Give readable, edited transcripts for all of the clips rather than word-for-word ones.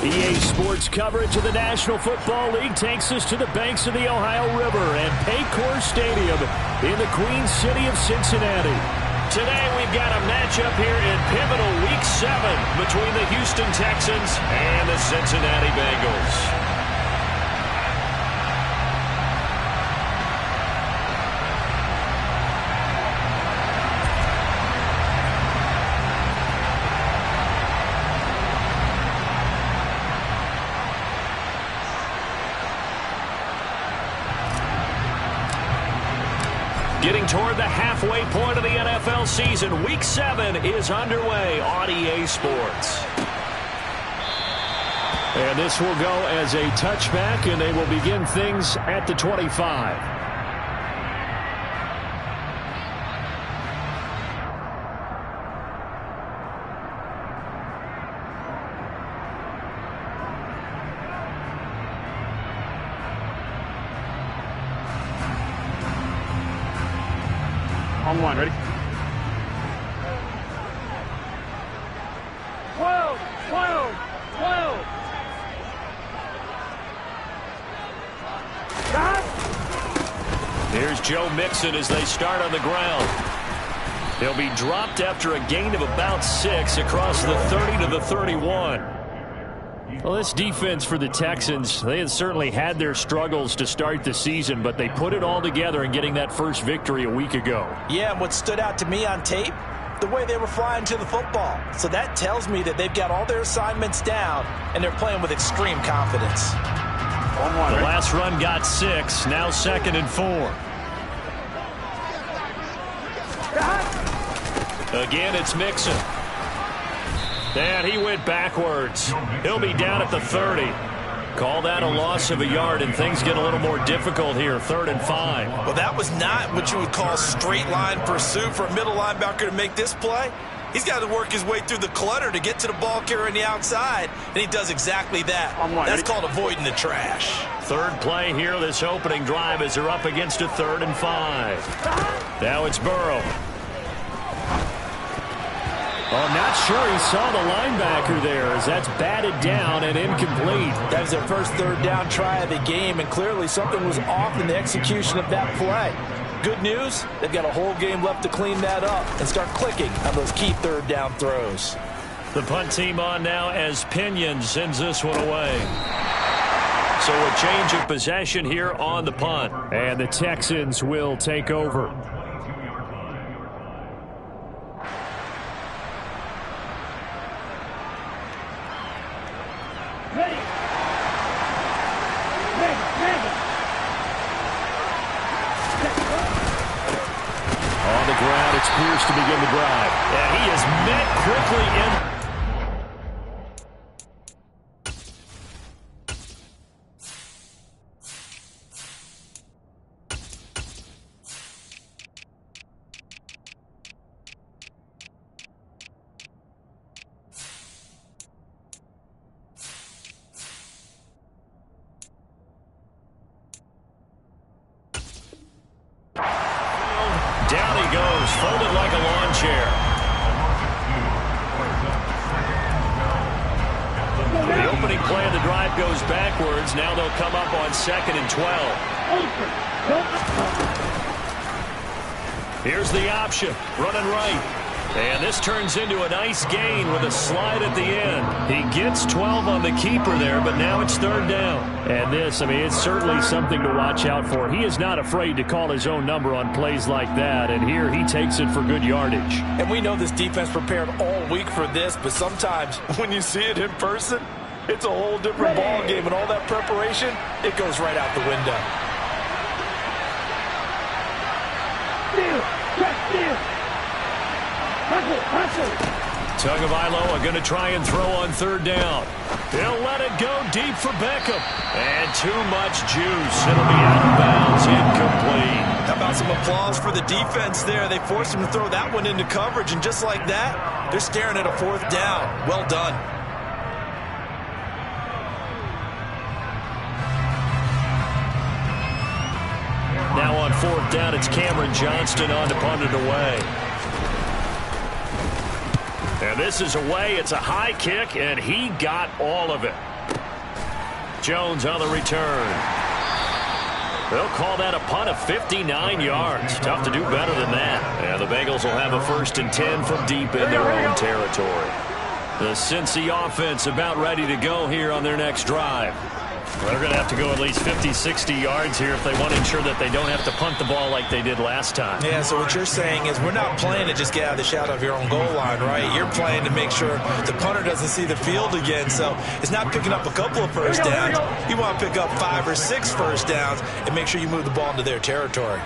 EA Sports coverage of the National Football League takes us to the banks of the Ohio River and Paycor Stadium in the Queen City of Cincinnati. Today we've got a matchup here in pivotal Week 7 between the Houston Texans and the Cincinnati Bengals. Getting toward the halfway point of the NFL season, Week 7 is underway on EA Sports. And this will go as a touchback, and they will begin things at the 25. On one, ready? 12, 12, 12. Here's Joe Mixon as they start on the ground. They'll be dropped after a gain of about 6 across the 30 to the 31. Well, this defense for the Texans, they had certainly had their struggles to start the season, but they put it all together in getting that first victory a week ago. Yeah, and what stood out to me on tape, the way they were flying to the football. So that tells me that they've got all their assignments down, and they're playing with extreme confidence. The last run got 6, now 2nd and 4. Again, it's Mixon. And he went backwards. He'll be down at the 30. Call that a loss of a yard, and things get a little more difficult here, 3rd and 5. Well, that was not what you would call straight line pursuit for a middle linebacker to make this play. He's got to work his way through the clutter to get to the ball carrier on the outside, and he does exactly that. That's called avoiding the trash. Third play here, this opening drive, as they're up against a 3rd and 5. Now it's Burrow. Oh, not sure he saw the linebacker there as that's batted down and incomplete. That was their first 3rd down try of the game, and clearly something was off in the execution of that play. Good news, they've got a whole game left to clean that up and start clicking on those key 3rd down throws. The punt team on now as Pinion sends this one away. So a change of possession here on the punt. And the Texans will take over. On the ground, it's Pierce to begin the drive. And he is met quickly in. Down he goes, folded like a lawn chair. The opening play of the drive goes backwards. Now they'll come up on 2nd and 12. Here's the option, running right. And this turns into a nice gain with a slide at the end. He gets 12 on the keeper there, but now it's 3rd down. And this, I mean, it's certainly something to watch out for. He is not afraid to call his own number on plays like that, and here he takes it for good yardage. And we know this defense prepared all week for this, but sometimes when you see it in person, it's a whole different ball game, and all that preparation, it goes right out the window. Tagovailoa going to try and throw on 3rd down. He'll let it go deep for Beckham. And too much juice. It'll be out of bounds, incomplete. How about some applause for the defense there? They forced him to throw that one into coverage, and just like that, they're staring at a 4th down. Well done. Now on 4th down, it's Cameron Johnston on to punt it away. And this is away. It's a high kick, and he got all of it. Jones on the return. They'll call that a punt of 59 yards. Tough to do better than that. And the Bengals will have a 1st and 10 from deep in their own territory. The Cincy offense about ready to go here on their next drive. They're going to have to go at least 50, 60 yards here if they want to ensure that they don't have to punt the ball like they did last time. Yeah, so what you're saying is we're not playing to just get out of the shadow of your own goal line, right? You're playing to make sure the punter doesn't see the field again. So it's not picking up a couple of first downs. You want to pick up 5 or 6 first downs and make sure you move the ball into their territory.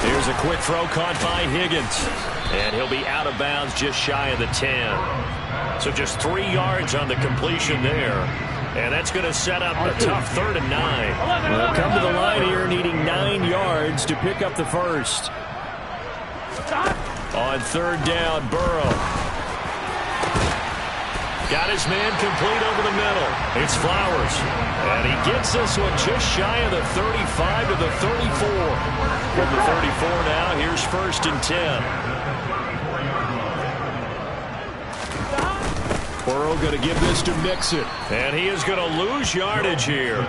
Here's a quick throw caught by Higgins. And he'll be out of bounds just shy of the 10. So just 3 yards on the completion there. And that's going to set up a tough 3rd and 9. They'll come to the line here needing 9 yards to pick up the first. On 3rd down, Burrow. Got his man complete over the middle. It's Flowers. And he gets this one just shy of the 35 to the 34. From the 34 now, here's 1st and 10. Burrow going to give this to Mixon. And he is going to lose yardage here.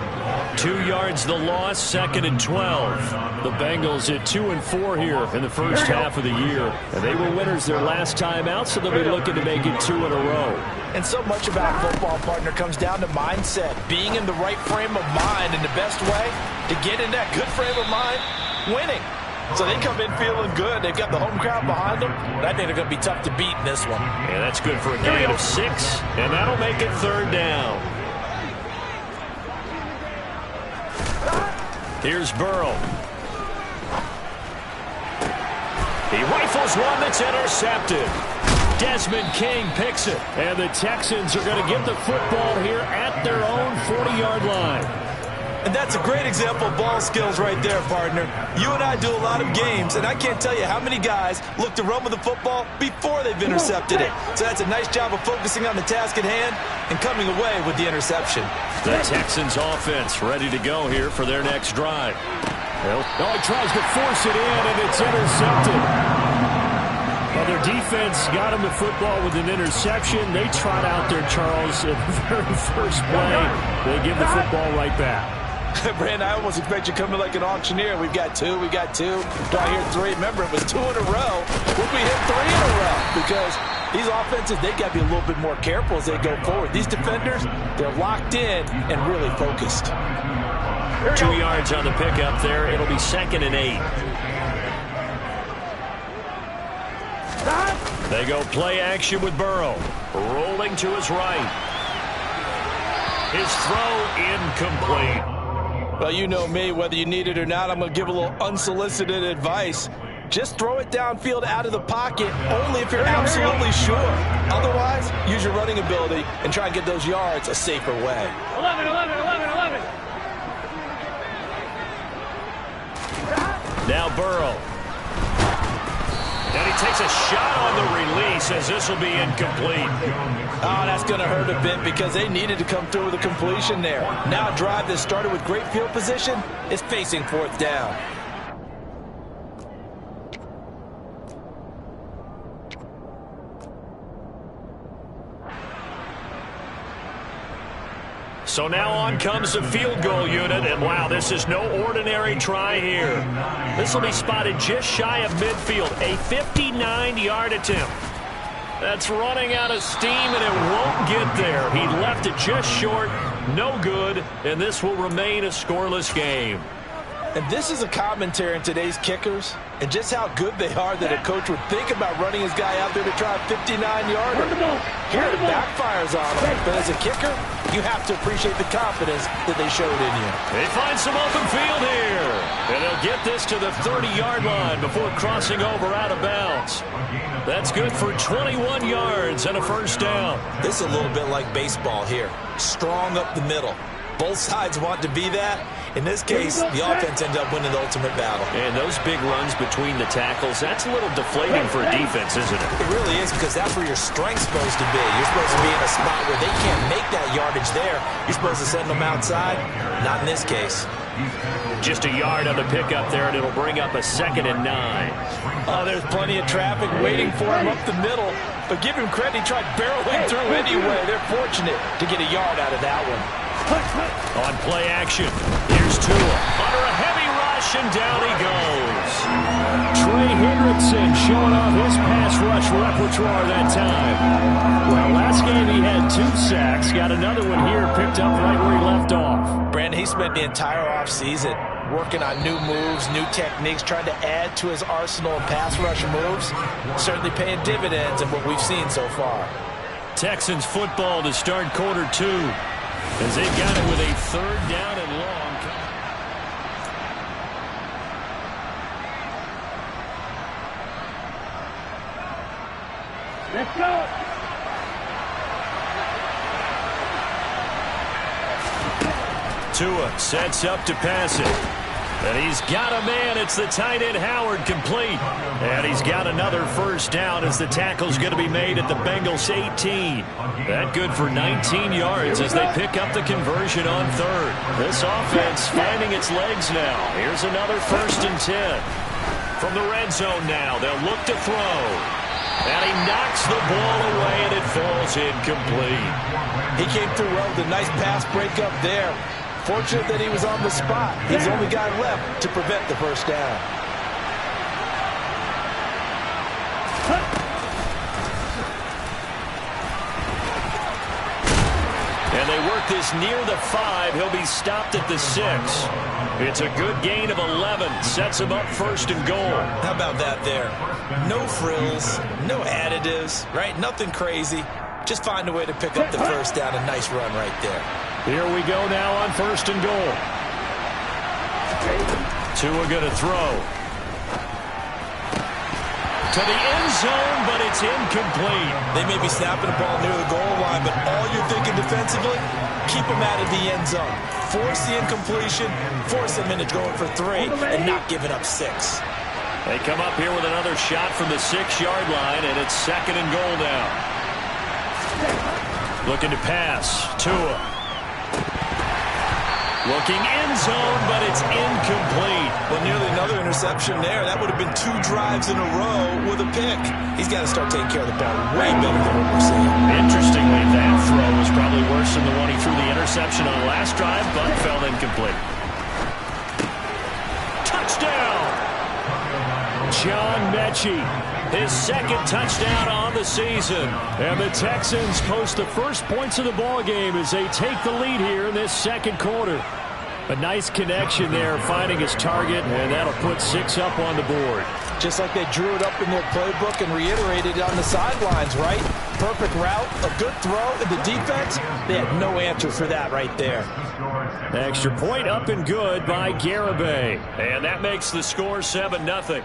2 yards the loss, 2nd and 12. The Bengals at 2 and 4 here in the first half of the year. And they were winners their last time out, so they'll be looking to make it 2 in a row. And so much about football, partner, comes down to mindset. Being in the right frame of mind, and the best way to get in that good frame of mind, winning. So they come in feeling good. They've got the home crowd behind them. But I think they're going to be tough to beat in this one. And that's good for a gain of 6. And that'll make it 3rd down. Here's Burrow. He rifles one that's intercepted. Desmond King picks it. And the Texans are going to get the football here at their own 40-yard line. And that's a great example of ball skills right there, partner. You and I do a lot of games, and I can't tell you how many guys look to run with the football before they've intercepted it. So that's a nice job of focusing on the task at hand and coming away with the interception. The Texans offense ready to go here for their next drive. Well, he tries to force it in, and it's intercepted. Well, their defense got him the football with an interception. They trot out there, Charles, at the very first play. They give the football right back. Brandon, I almost expect you to come in like an auctioneer. We've got 2, we got 2. Do I hear 3? Remember, it was 2 in a row. Would we hit 3 in a row? Because these offenses, they got to be a little bit more careful as they go forward. These defenders, they're locked in and really focused. 2 yards on the pickup there. It'll be 2nd and 8. They go play action with Burrow. Rolling to his right. His throw incomplete. Well, you know me, whether you need it or not, I'm going to give a little unsolicited advice. Just throw it downfield out of the pocket, only if you're absolutely sure. Otherwise, use your running ability and try and get those yards a safer way. 11. Now Burrow. And he takes a shot on the release as this will be incomplete. Oh, that's going to hurt a bit because they needed to come through with a completion there. Now a drive that started with great field position is facing 4th down. So now on comes the field goal unit, and wow, this is no ordinary try here. This will be spotted just shy of midfield, a 59-yard attempt. That's running out of steam, and it won't get there. He left it just short, no good, and this will remain a scoreless game. And this is a commentary on today's kickers and just how good they are that a coach would think about running his guy out there to try a 59-yarder. Here it backfires on him, but as a kicker, you have to appreciate the confidence that they showed in you. They find some open field here, and they'll get this to the 30-yard line before crossing over out of bounds. That's good for 21 yards and a 1st down. This is a little bit like baseball here. Strong up the middle. Both sides want to be that. In this case, the offense ended up winning the ultimate battle. And those big runs between the tackles, that's a little deflating for a defense, isn't it? It really is, because that's where your strength's supposed to be. You're supposed to be in a spot where they can't make that yardage there. You're supposed to send them outside. Not in this case. Just a yard on the pickup there, and it'll bring up a 2nd and 9. Oh, there's plenty of traffic waiting for him up the middle. But give him credit, he tried barreling through anyway. They're fortunate to get a yard out of that one. On play action, here's Tua. Under a heavy rush, and down he goes. Trey Hendrickson showing off his pass rush repertoire that time. Well, last game he had 2 sacks. Got another one here, picked up right where he left off. Brandon, he spent the entire offseason working on new moves, new techniques, trying to add to his arsenal of pass rush moves. Certainly paying dividends in what we've seen so far. Texans football to start quarter 2. As they've got it with a 3rd down and long. Let's go. Tua sets up to pass it. And he's got a man. It's the tight end Howard, complete. And he's got another 1st down as the tackle's going to be made at the Bengals 18. That good for 19 yards as they pick up the conversion on 3rd. This offense finding its legs now. Here's another 1st and 10. From the red zone now, they'll look to throw. And he knocks the ball away, and it falls incomplete. He came through well with a nice pass breakup there. Fortunate that he was on the spot. He's the only guy left to prevent the 1st down. And they work this near the 5. He'll be stopped at the 6. It's a good gain of 11. Sets him up 1st and goal. How about that there? No frills, no additives, right? Nothing crazy. Just find a way to pick up the 1st down. A nice run right there. Here we go now on 1st and goal. Tua going to throw. To the end zone, but it's incomplete. They may be snapping the ball near the goal line, but all you're thinking defensively, keep them out of the end zone. Force the incompletion, force them into going for 3, and not giving up 6. They come up here with another shot from the 6-yard line, and it's 2nd and goal now. Looking to pass. Tua. Looking end zone, but it's incomplete. Well, nearly another interception there. That would have been 2 drives in a row with a pick. He's got to start taking care of the ball way better than what we're seeing. Interestingly, that throw was probably worse than the one he threw the interception on last drive, but fell incomplete. Touchdown! John Mechie, his 2nd touchdown on the season. And the Texans post the first points of the ball game as they take the lead here in this 2nd quarter. A nice connection there, finding his target, and that'll put 6 up on the board. Just like they drew it up in their playbook and reiterated it on the sidelines, right? Perfect route, a good throw, and the defense, they had no answer for that right there. Extra point up and good by Garibay. And that makes the score 7-0.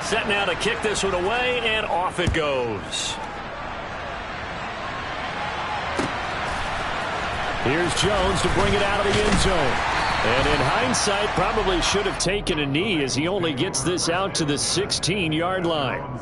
Set now to kick this one away, and off it goes. Here's Jones to bring it out of the end zone. And in hindsight, probably should have taken a knee as he only gets this out to the 16-yard line.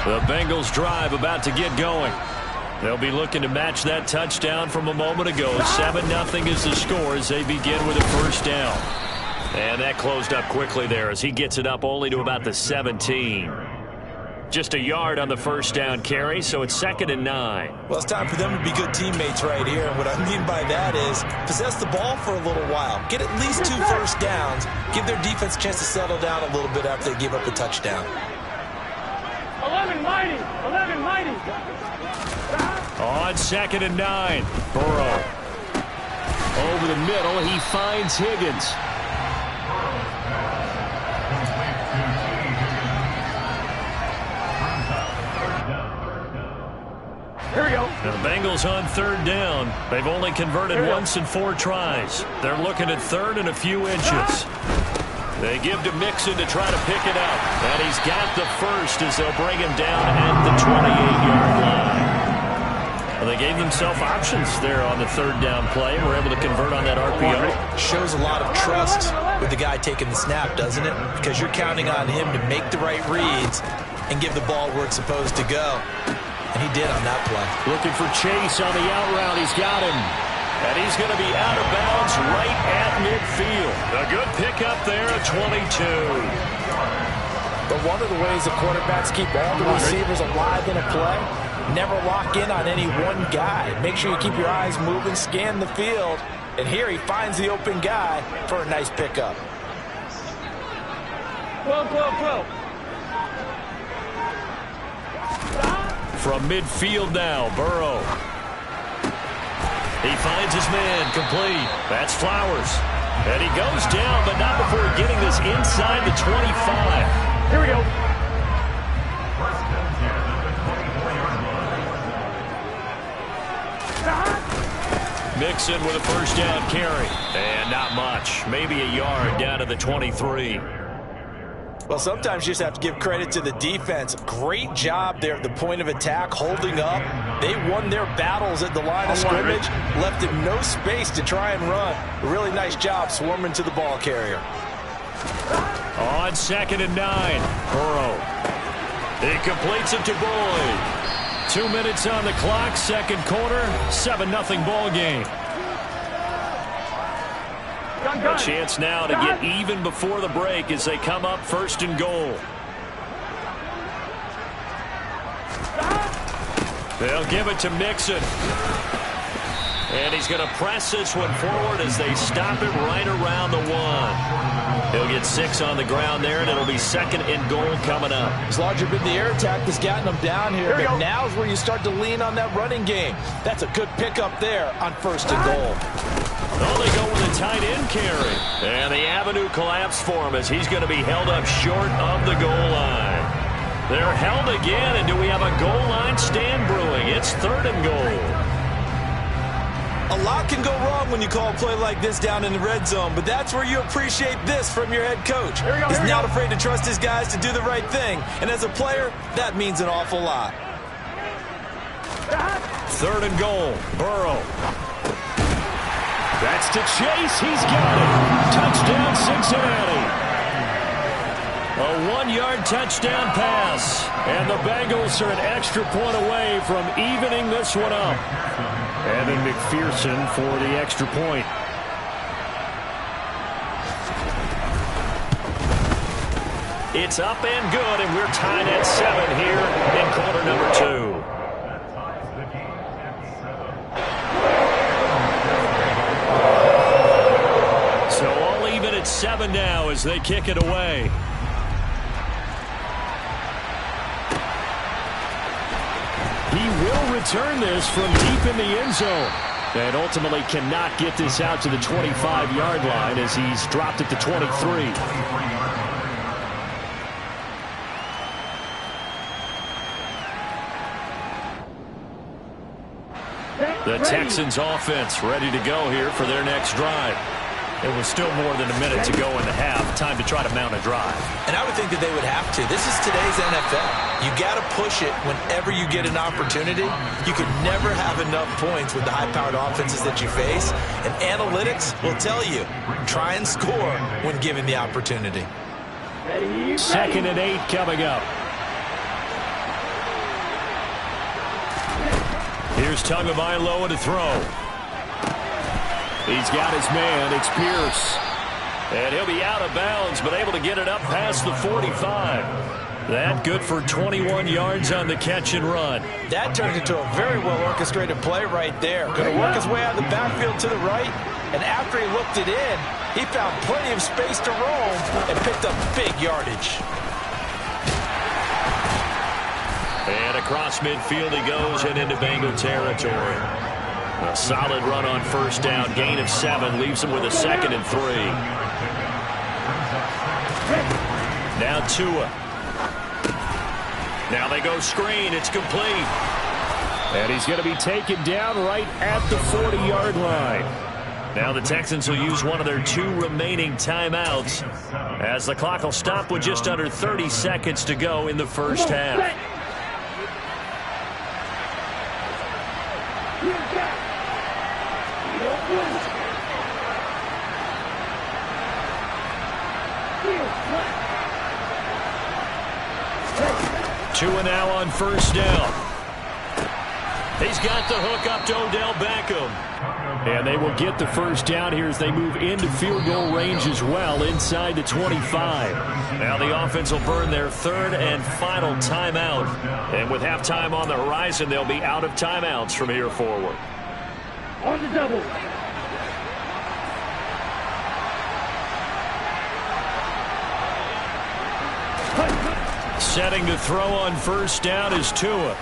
The Bengals drive about to get going. They'll be looking to match that touchdown from a moment ago. 7-0 is the score as they begin with a 1st down. And that closed up quickly there as he gets it up only to about the 17. Just a yard on the 1st down carry, so it's 2nd and 9. Well, it's time for them to be good teammates right here. And what I mean by that is possess the ball for a little while. Get at least 2 first downs. Give their defense a chance to settle down a little bit after they give up the touchdown. 11 mighty. 11 mighty. On 2nd and 9, Burrow. Over the middle, he finds Higgins. Now the Bengals on third down. They've only converted once in 4 tries. They're looking at third and a few inches. They give to Mixon to try to pick it up. And he's got the first as they'll bring him down at the 28-yard line. Well, they gave themselves options there on the third down play. We're able to convert on that RPO. Shows a lot of trust with the guy taking the snap, doesn't it? Because you're counting on him to make the right reads and give the ball where it's supposed to go. And he did on that play. Looking for Chase on the out route. He's got him. And he's going to be out of bounds right at midfield. A good pickup there at 22. But one of the ways the quarterbacks keep all the receivers alive in a play, never lock in on any one guy. Make sure you keep your eyes moving, scan the field. And here he finds the open guy for a nice pickup. Whoa. From midfield now, Burrow. He finds his man, complete. That's Flowers. And he goes down, but not before getting this inside the 25. Here we go. Mixon with a first down carry. And not much. Maybe a yard down to the 23. Well, sometimes you just have to give credit to the defense. Great job there at the point of attack, holding up. They won their battles at the line of scrimmage, left him no space to try and run. A really nice job swarming to the ball carrier. On 2nd and 9, Burrow. He completes it to Boyd. 2 minutes on the clock, second quarter, 7-0 ball game. A chance now to get even before the break as they come up 1st and goal. They'll give it to Mixon. And he's going to press this one forward as they stop it right around the 1. He'll get 6 on the ground there, and it'll be 2nd and goal coming up. It's largely been the air attack that's gotten them down here, but now's where you start to lean on that running game. That's a good pickup there on 1st and goal. Oh, they go with a tight end carry. And the avenue collapsed for him as he's going to be held up short of the goal line. They're held again, and do we have a goal line stand brewing? It's 3rd and goal. A lot can go wrong when you call a play like this down in the red zone, but that's where you appreciate this from your head coach. He's not afraid to trust his guys to do the right thing, and as a player, that means an awful lot. 3rd and goal, Burrow. That's to Chase. He's got it. Touchdown, Cincinnati. A 1-yard touchdown pass. And the Bengals are an extra point away from evening this one up. And then McPherson for the extra point. It's up and good, and we're tied at 7 here in quarter number 2. At 7 now as they kick it away. He will return this from deep in the end zone. And ultimately cannot get this out to the 25-yard line as he's dropped it to 23. The Texans offense ready to go here for their next drive. It was still more than a minute to go in the half. Time to try to mount a drive. And I would think that they would have to. This is today's NFL. You got to push it whenever you get an opportunity. You can never have enough points with the high-powered offenses that you face. And analytics will tell you, try and score when given the opportunity. 2nd and 8 coming up. Here's Tagovailoa to throw. He's got his man. It's Pierce. And he'll be out of bounds, but able to get it up past the 45. That good for 21 yards on the catch and run. That turned into a very well-orchestrated play right there. Going to work his way out of the backfield to the right, and after he looked it in, he found plenty of space to roam and picked up big yardage. And across midfield he goes and into Bengal territory. A solid run on 1st down. Gain of 7 leaves him with a 2nd and 3. Now Tua. Now they go screen. It's complete. And he's going to be taken down right at the 40-yard line. Now the Texans will use one of their 2 remaining timeouts as the clock will stop with just under 30 seconds to go in the first half. Two and now on first down. He's got the hook up to Odell Beckham. And they will get the first down here as they move into field goal range as well inside the 25. Now the offense will burn their 3rd and final timeout. And with halftime on the horizon, they'll be out of timeouts from here forward. On the double. Setting to throw on first down is Tua.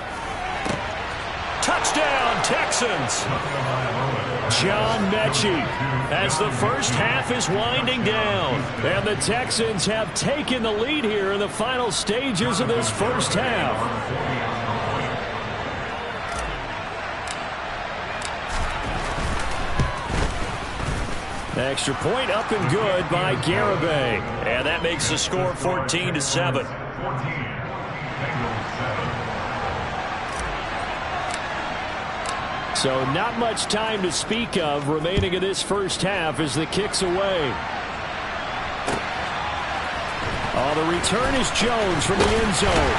Touchdown, Texans. John Mechie as the first half is winding down. And the Texans have taken the lead here in the final stages of this first half. Extra point up and good by Garibay. And that makes the score 14-7. So not much time to speak of remaining in this first half as the kick's away. Oh, the return is Jones from the end zone.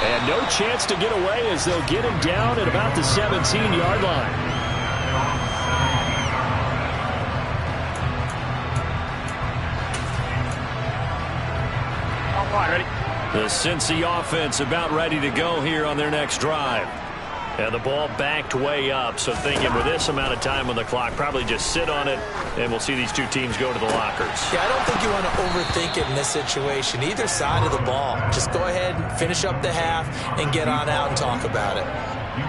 And no chance to get away as they'll get him down at about the 17-yard line. The Cincy offense about ready to go here on their next drive. And the ball backed way up, so thinking with this amount of time on the clock, probably just sit on it, and we'll see these 2 teams go to the lockers. Yeah, I don't think you want to overthink it in this situation. Either side of the ball. Just go ahead and finish up the half and get on out and talk about it.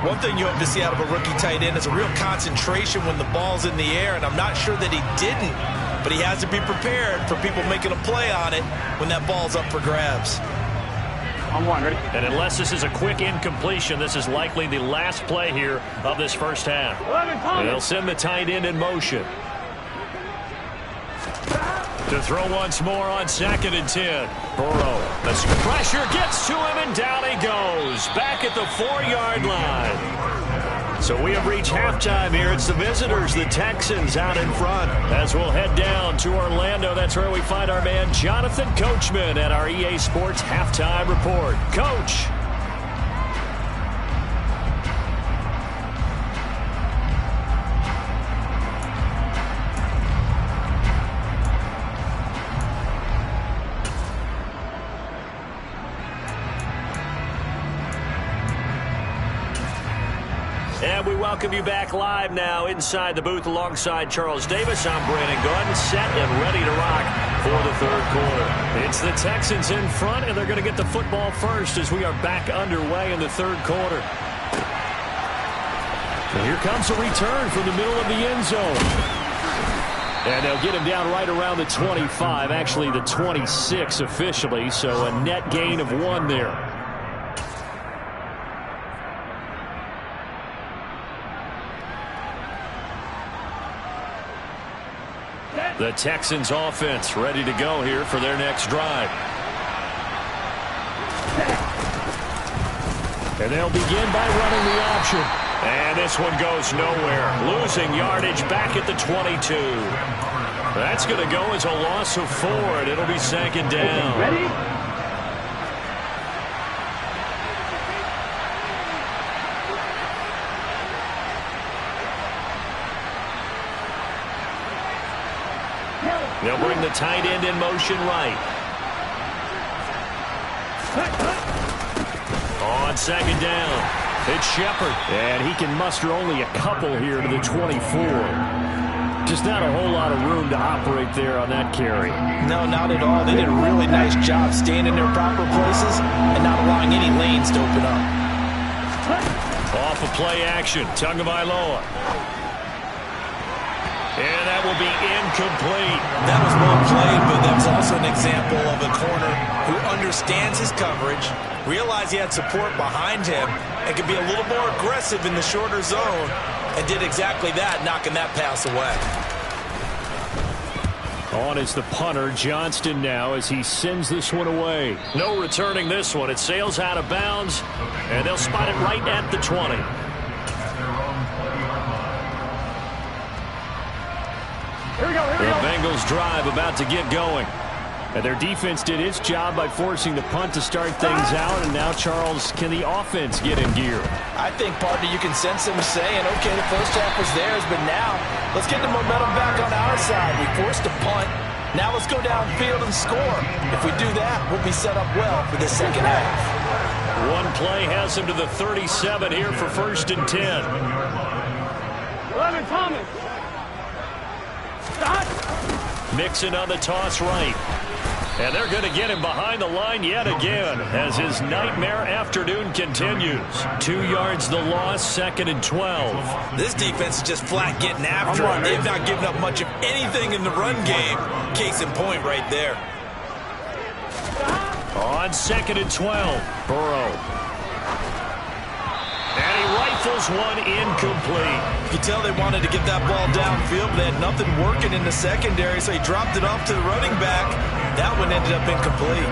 One thing you hope to see out of a rookie tight end is a real concentration when the ball's in the air, and I'm not sure that he didn't, but he has to be prepared for people making a play on it when that ball's up for grabs. On one, ready? And unless this is a quick incompletion, this is likely the last play here of this first half. And they'll send the tight end in motion. To throw once more on 2nd and 10. Burrow. The pressure gets to him, and down he goes. Back at the 4-yard line. So we have reached halftime here. It's the visitors, the Texans, out in front. As we'll head down to Orlando, that's where we find our man Jonathan Coachman at our EA Sports Halftime Report. Coach. And we welcome you back live now inside the booth alongside Charles Davis. I'm Brandon Gunn, set and ready to rock for the 3rd quarter. It's the Texans in front, and they're going to get the football first as we are back underway in the 3rd quarter. And here comes a return from the middle of the end zone. And they'll get him down right around the 25, actually the 26 officially, so a net gain of 1 there. The Texans offense ready to go here for their next drive. And they'll begin by running the option. And this one goes nowhere. Losing yardage back at the 22. That's going to go as a loss of 4, and it'll be 2nd down. Ready? They'll bring the tight end in motion right. On 2nd down, it's Shepard. And he can muster only a couple here to the 24. Just not a whole lot of room to operate there on that carry. No, not at all. They did a really nice job staying in their proper places and not allowing any lanes to open up. Off of play action, Tagovailoa. And that will be incomplete. That was well played, but that was also an example of a corner who understands his coverage, realized he had support behind him, and could be a little more aggressive in the shorter zone, and did exactly that, knocking that pass away. On is the punter, Johnston, now as he sends this one away. No returning this one. It sails out of bounds, and they'll spot it right at the 20. The Bengals drive about to get going. And their defense did its job by forcing the punt to start things out. And now, Charles, can the offense get in gear? I think, partner, you can sense them saying, okay, the first half was theirs, but now let's get the momentum back on our side. We forced a punt. Now let's go downfield and score. If we do that, we'll be set up well for the second half. One play has him to the 37 here for 1st and 10. 11, Thomas. Stop. Mixon on the toss right. And they're going to get him behind the line yet again as his nightmare afternoon continues. 2 yards the loss, 2nd and 12. This defense is just flat getting after it. They've not given up much of anything in the run game. Case in point right there. On 2nd and 12, Burrow. And he rifles one incomplete. You could tell they wanted to get that ball downfield, but they had nothing working in the secondary, so he dropped it off to the running back. That one ended up incomplete.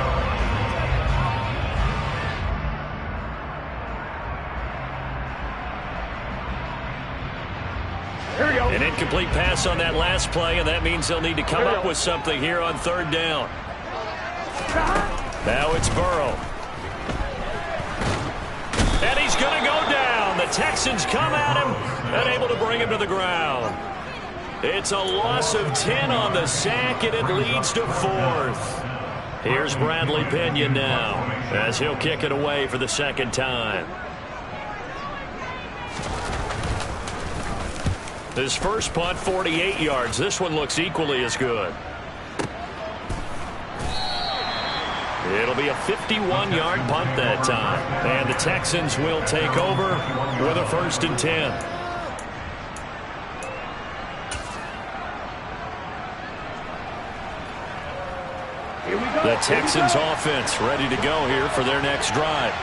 Here we go. An incomplete pass on that last play, and that means they'll need to come up with something here on 3rd down. Now it's Burrow. And he's going to go down. The Texans come at him and able to bring him to the ground. It's a loss of 10 on the sack, and it leads to 4th. Here's Bradley Pinion now as he'll kick it away for the 2nd time. His first punt, 48 yards. This one looks equally as good. It'll be a 51-yard punt that time. And the Texans will take over with a 1st and 10. The Texans offense ready to go here for their next drive.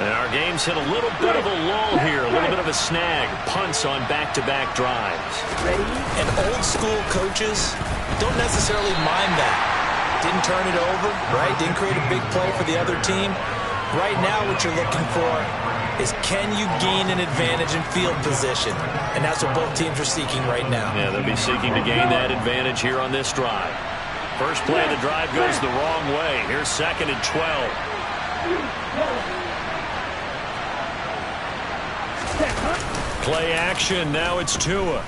And our game's hit a little bit of a lull here, a little bit of a snag. Punts on back-to-back drives. And old-school coaches don't necessarily mind that. Didn't turn it over, right? Didn't create a big play for the other team. Right now what you're looking for is can you gain an advantage in field position? And that's what both teams are seeking right now. Yeah, they'll be seeking to gain that advantage here on this drive. First play of the drive goes the wrong way. Here's 2nd and 12. Play action. Now it's Tua.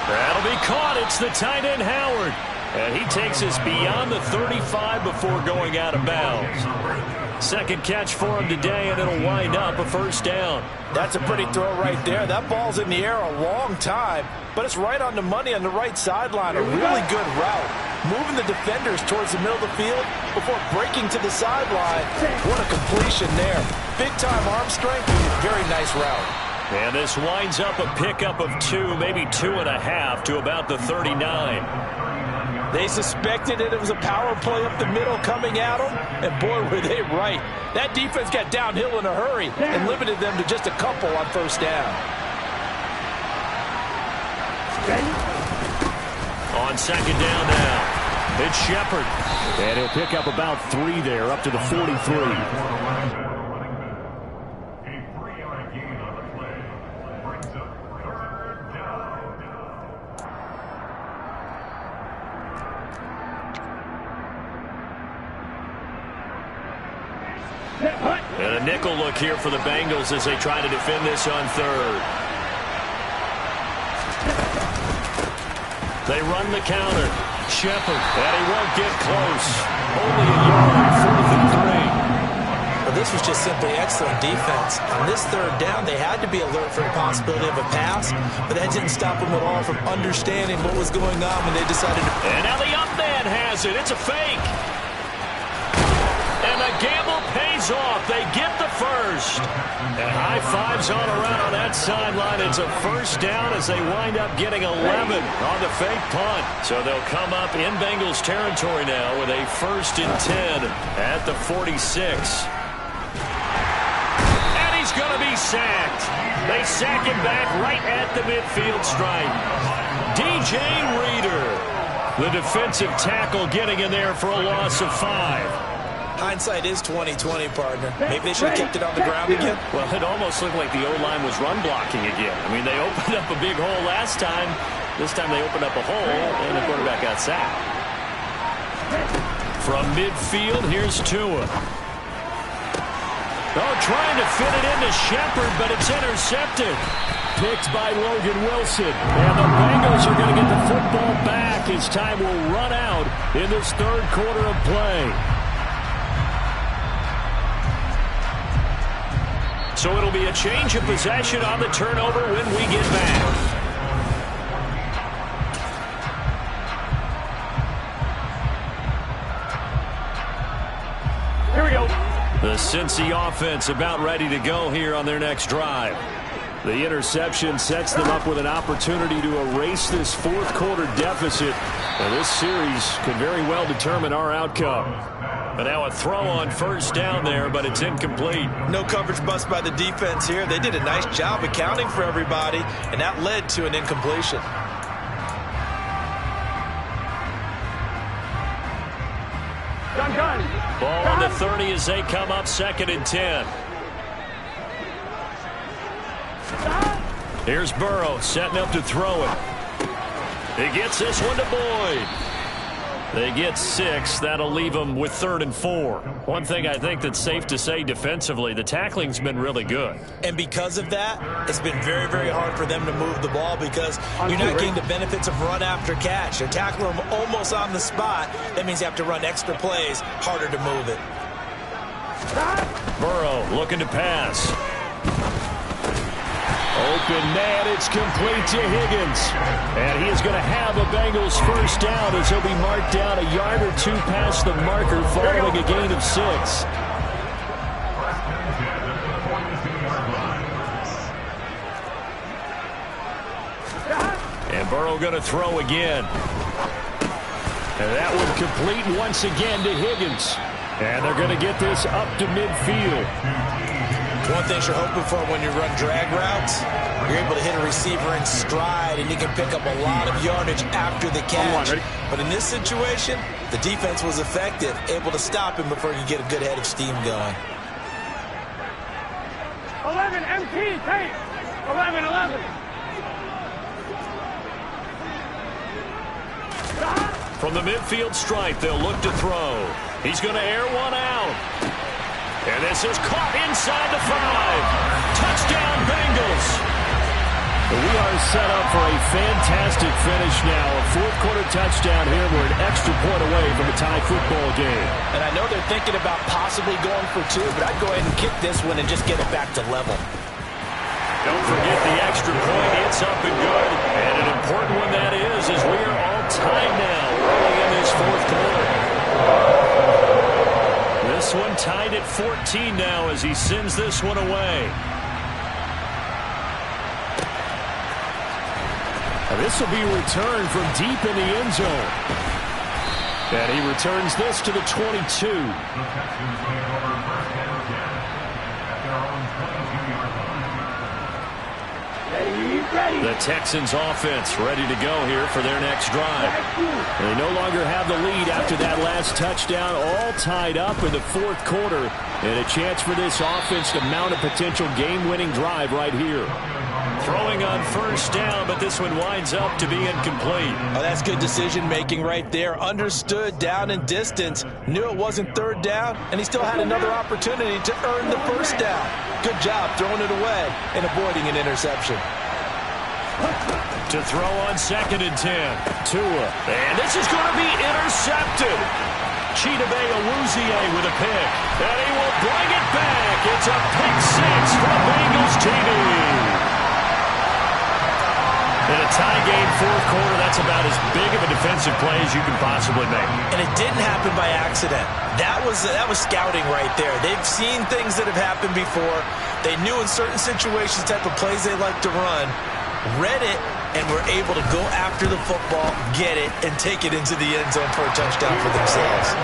That'll be caught. It's the tight end Howard. And he takes us beyond the 35 before going out of bounds. Second catch for him today, and it'll wind up a 1st down. That's a pretty throw right there. That ball's in the air a long time, but it's right on the money on the right sideline. A really good route. Moving the defenders towards the middle of the field before breaking to the sideline. What a completion there. Big-time arm strength. Very nice route. And this winds up a pickup of 2, maybe 2.5 to about the 39. They suspected it was a power play up the middle coming at them, and boy, were they right. That defense got downhill in a hurry and limited them to just a couple on 1st down. On 2nd down now, it's Shepard. And he'll pick up about 3 there, up to the 43. And a nickel look here for the Bengals as they try to defend this on 3rd. They run the counter. Shepard, and he won't get close. Only a yard, 4th and 3. Well, this was just simply excellent defense. On this 3rd down, they had to be alert for the possibility of a pass, but that didn't stop them at all from understanding what was going on when they decided to... And now the up man has it. It's a fake. And the gamble pays pays off. They get the first. And high fives all around on that sideline. It's a first down as they wind up getting 11 on the fake punt. So they'll come up in Bengals territory now with a 1st and 10 at the 46. And he's going to be sacked. They sack him back right at the midfield stripe. DJ Reader, the defensive tackle, getting in there for a loss of 5. Hindsight is 20/20, partner. Maybe they should have kept it on the ground again. Well, it almost looked like the O-line was run blocking again. I mean, they opened up a big hole last time. This time they opened up a hole, and the quarterback got sacked. From midfield, here's Tua. Oh, trying to fit it into Shepard, but it's intercepted. Picked by Logan Wilson. And the Bengals are going to get the football back as time will run out in this 3rd quarter of play. So it'll be a change of possession on the turnover when we get back. Here we go. The Cincy offense about ready to go here on their next drive. The interception sets them up with an opportunity to erase this 4th quarter deficit. And this series could very well determine our outcome. But now a throw on 1st down there, but it's incomplete. No coverage bust by the defense here. They did a nice job accounting for everybody, and that led to an incompletion. Gun. Ball on the 30 as they come up 2nd and 10. Here's Burrow setting up to throw it. He gets this one to Boyd. They get 6. That'll leave them with 3rd and 4. One thing I think that's safe to say defensively, the tackling's been really good. And because of that, it's been very, very hard for them to move the ball because you're not getting the benefits of run after catch. They're tackling them almost on the spot. That means you have to run extra plays, harder to move it. Burrow looking to pass. Open man, it's complete to Higgins. And he is going to have a Bengals 1st down as he'll be marked down a yard or 2 past the marker following a gain of 6. And Burrow going to throw again. And that one complete once again to Higgins. And they're going to get this up to midfield. One thing you're hoping for when you run drag routes, you're able to hit a receiver in stride, and you can pick up a lot of yardage after the catch. But in this situation, the defense was effective, able to stop him before you get a good head of steam going. 11, MT, take. 11. From the midfield stripe, they'll look to throw. He's going to air one out. And this is caught inside the 5. Touchdown, Bengals. We are set up for a fantastic finish now. A 4th quarter touchdown here. We're an extra point away from a tie football game. And I know they're thinking about possibly going for 2, but I'd go ahead and kick this one and just get it back to level. Don't forget the extra point. It's up and good. And an important one that is as we are all tied now early in this 4th quarter. This one tied at 14 now as he sends this one away. And this will be returned from deep in the end zone. And he returns this to the 22. The Texans offense ready to go here for their next drive. They no longer have the lead after that last touchdown, all tied up in the 4th quarter, and a chance for this offense to mount a potential game-winning drive right here. Throwing on 1st down, but this one winds up to be incomplete. Oh, that's good decision-making right there. Understood down and distance, knew it wasn't 3rd down, and he still had another opportunity to earn the 1st down. Good job throwing it away and avoiding an interception. To throw on 2nd and 10. Tua. And this is going to be intercepted. Chidobe Awuzie with a pick. And he will bring it back. It's a pick 6 for Bengals TV. And a tie game, fourth quarter. That's about as big of a defensive play as you can possibly make. And it didn't happen by accident. That was scouting right there. They've seen things that have happened before. They knew in certain situations the type of plays they like to run, read it, and were able to go after the football, get it, and take it into the end zone for a touchdown for themselves.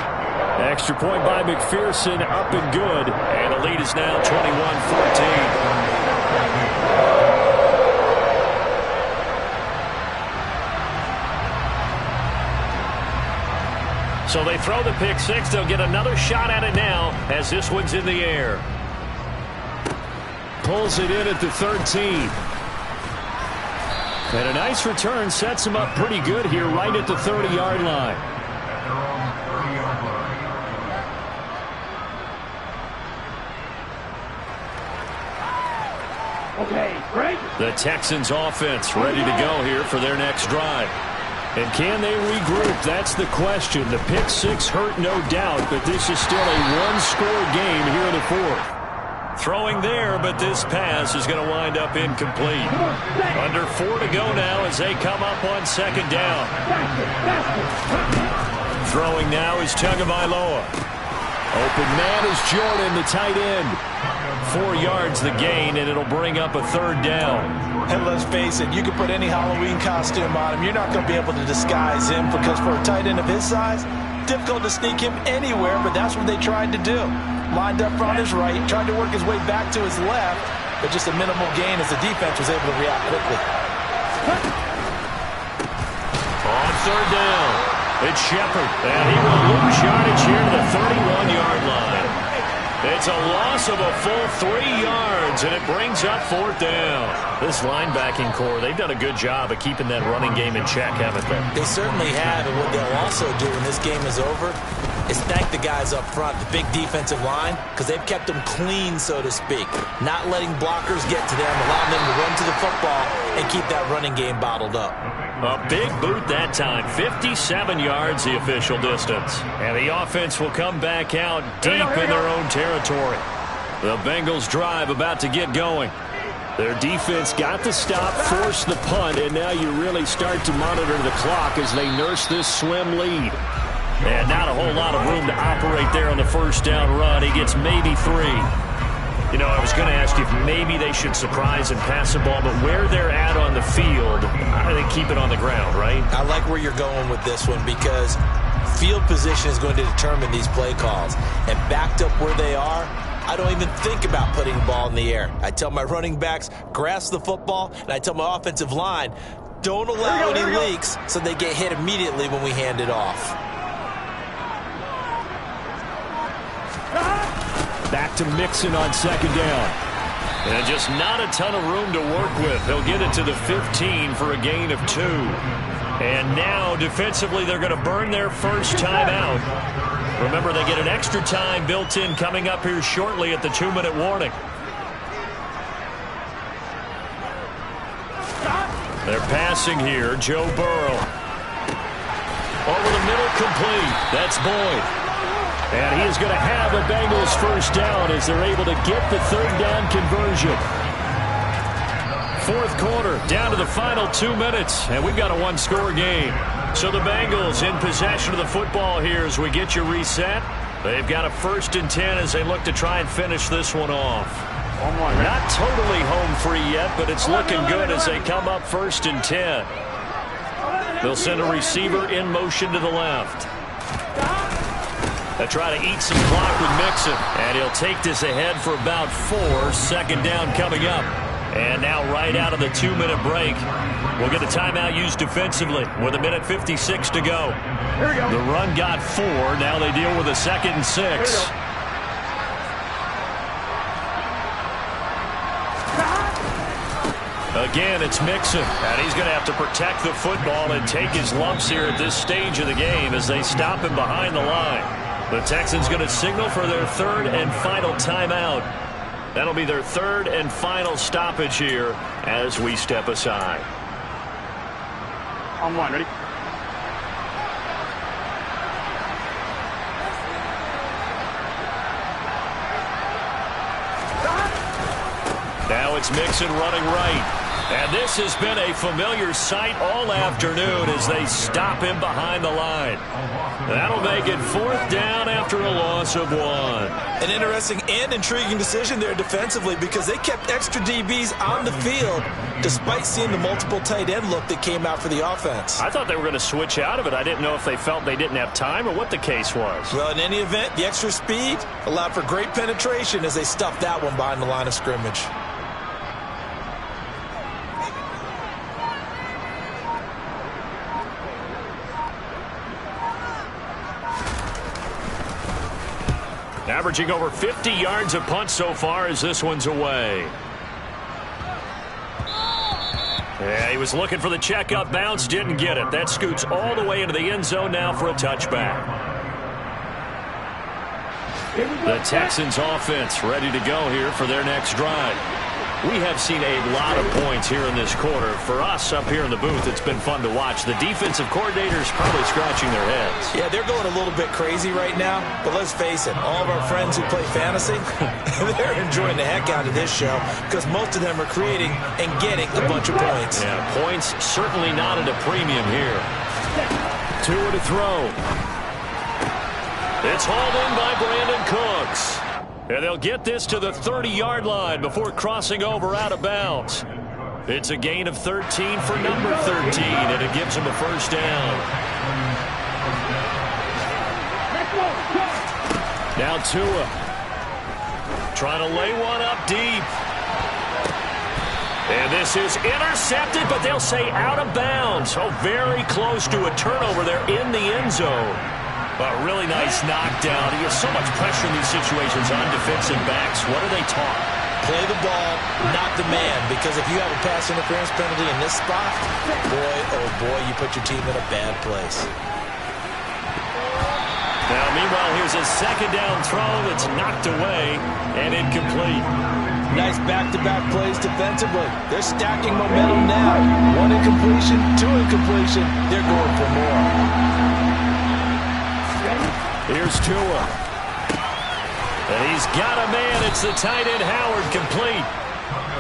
Extra point by McPherson, up and good. And the lead is now 21-14. So they throw the pick six. They'll get another shot at it now as this one's in the air. Pulls it in at the 13. And a nice return sets him up pretty good here right at the 30-yard line. Okay, great. The Texans offense ready to go here for their next drive. And can they regroup? That's the question. The pick six hurt, no doubt, but this is still a one-score game here in the fourth. Throwing there, but this pass is going to wind up incomplete. Under 4 to go now as they come up on second down. Throwing now is Tagovailoa. Open man is Jordan, the tight end. 4 yards the gain, and it'll bring up a third down. And let's face it, you can put any Halloween costume on him. You're not going to be able to disguise him because for a tight end of his size, difficult to sneak him anywhere, but that's what they tried to do. Lined up on his right, tried to work his way back to his left, but just a minimal gain as the defense was able to react quickly. On third down, it's Shepard, and he will lose yardage here to the 31-yard line. It's a loss of a full 3 yards, and it brings up fourth down. This linebacking core, they've done a good job of keeping that running game in check, haven't they? They certainly have, and what they'll also do when this game is over is thank the guys up front, the big defensive line, because they've kept them clean, so to speak. Not letting blockers get to them, allowing them to run to the football and keep that running game bottled up. A big boot that time. 57 yards the official distance. And the offense will come back out deep in their own territory. The Bengals drive about to get going. Their defense got the stop, forced the punt, and now you really start to monitor the clock as they nurse this slim lead. And not a whole lot of room to operate there on the first down run. He gets maybe 3. You know, I was going to ask you if maybe they should surprise and pass the ball, but where they're at on the field, I think keep it on the ground, right? I like where you're going with this one because field position is going to determine these play calls. And backed up where they are, I don't even think about putting the ball in the air. I tell my running backs, grasp the football, and I tell my offensive line, don't allow any leaks so they get hit immediately when we hand it off. Back to Mixon on second down. And just not a ton of room to work with. He'll get it to the 15 for a gain of 2. And now, defensively, they're going to burn their first time out. Remember, they get an extra time built in coming up here shortly at the 2-minute warning. They're passing here. Joe Burrow. Over the middle, complete. That's Boyd. And he is going to have a Bengals first down as they're able to get the third down conversion. Fourth quarter, down to the final 2 minutes, and we've got a one-score game. So the Bengals in possession of the football here as we get you reset. They've got a 1st and 10 as they look to try and finish this one off. Not totally home free yet, but it's looking good as they come up 1st and 10. They'll send a receiver in motion to the left. They try to eat some clock with Mixon, and he'll take this ahead for about 4. Second down coming up. And now right out of the 2-minute break, we'll get a timeout used defensively with 1:56 to go. Here we go. The run got 4. Now they deal with a 2nd and 6. Again, it's Mixon, and he's going to have to protect the football and take his lumps here at this stage of the game as they stop him behind the line. The Texans going to signal for their 3rd and final timeout. That'll be their 3rd and final stoppage here as we step aside. On one, ready? Now it's Mixon running right. And this has been a familiar sight all afternoon as they stop him behind the line. That'll make it 4th down after a loss of 1. An interesting and intriguing decision there defensively because they kept extra DBs on the field despite seeing the multiple tight end look that came out for the offense. I thought they were going to switch out of it. I didn't know if they felt they didn't have time or what the case was. Well, in any event, the extra speed allowed for great penetration as they stuffed that one behind the line of scrimmage. Averaging over 50 yards a punt so far as this one's away. Yeah, he was looking for the check-up bounce, didn't get it. That scoots all the way into the end zone now for a touchback. The Texans offense ready to go here for their next drive. We have seen a lot of points here in this quarter. For us up here in the booth, it's been fun to watch. The defensive coordinators probably scratching their heads. Yeah, they're going a little bit crazy right now. But let's face it, all of our friends who play fantasy, they're enjoying the heck out of this show because most of them are creating and getting a bunch of points. Yeah, points certainly not at a premium here. Tua to throw. It's hauled in by Brandon Cooks. And they'll get this to the 30-yard line before crossing over out of bounds. It's a gain of 13 for number 13, and it gives him a first down. Now Tua trying to lay one up deep. And this is intercepted, but they'll say out of bounds. Oh, very close to a turnover there in the end zone. A really nice knockdown. He has so much pressure in these situations on defensive backs. What are they taught? Play the ball, not the man, because if you have a pass interference penalty in this spot, boy, oh boy, you put your team in a bad place. Now, meanwhile, here's a second down throw that's knocked away and incomplete. Nice back-to-back plays defensively. They're stacking momentum now. 1 incompletion, 2 incompletion. They're going for more. Here's Tua. And he's got a man. It's the tight end Howard complete.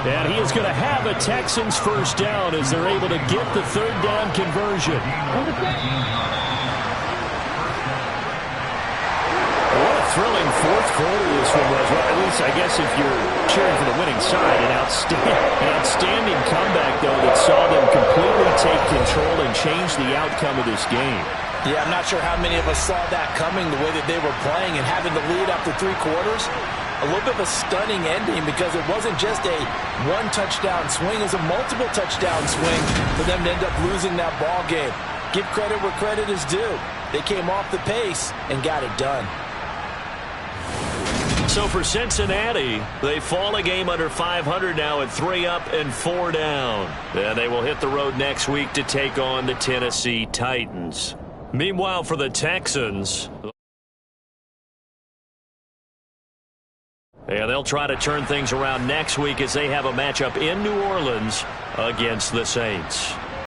And he is going to have a Texans first down as they're able to get the 3rd down conversion. What a thrilling 4th quarter this one was. Well, at least I guess if you're cheering for the winning side, an outstanding comeback, though, that saw them completely take control and change the outcome of this game. Yeah, I'm not sure how many of us saw that coming, the way that they were playing and having the lead after 3 quarters. A little bit of a stunning ending because it wasn't just a 1-touchdown swing. It was a multiple touchdown swing for them to end up losing that ball game. Give credit where credit is due. They came off the pace and got it done. So for Cincinnati, they fall a game under 500 now at 3 up and 4 down. Then they will hit the road next week to take on the Tennessee Titans. Meanwhile, for the Texans, yeah, they'll try to turn things around next week as they have a matchup in New Orleans against the Saints.